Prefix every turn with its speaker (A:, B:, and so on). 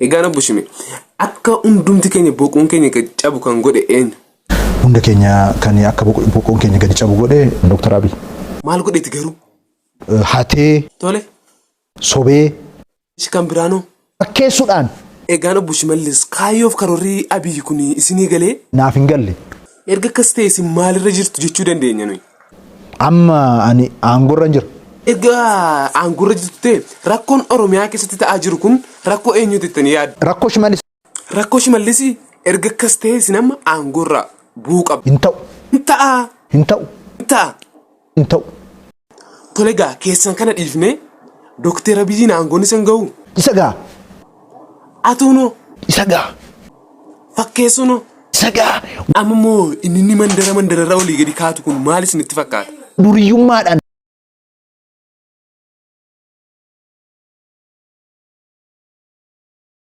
A: Egaa na bushime akka hundumti keenya boqoon keenya gadi cabu kan godhe eenyu?
B: Hunda keenya kan akka boqoon keenya gadi cabu godhe Dr. Abiy.
A: Maal godheeti garuu?
B: Hatee.
A: Tole.
B: Sobee.
A: Kan biraanoo?
B: Fakkeessuudhaan.
A: Egaa na bushimallis kaayyoof karoorrii Abiy kun isinii galee?
B: Naaf hin galle.
A: Erga akkas ta'e isin maalirra jirtu jechuu dandeenya nuyi?
B: Amma ani aangorra hin jiru.
A: Egaa aangorra jirtu ta'e rakkoon Oromiyaa keessatti ta'aa jiru kun rakkoo eenyuuti jettanii yaaddu?
B: Rakkoo Shimallis.
A: Rakkoo Shimallis erga akkas ta'e isin amma aangorra bu'uu qabu.
B: Hin ta'u.
A: Hin ta'a.
B: Hin ta'u.
A: Hin ta'a.
B: Hin ta'u.
A: Tole egaa keessan kana dhiifnee Dr. Abiyyiin aangoon isin ga'u?
B: Isa gaa.
A: Atuunoo?
B: Isa gaa.
A: Fakkeessunoo?
B: Isa gaa.
A: Amma immoo inni mandararra olii gadi kaatu kun maal isinitti fakkaata?
B: Duriyyummaadhaan.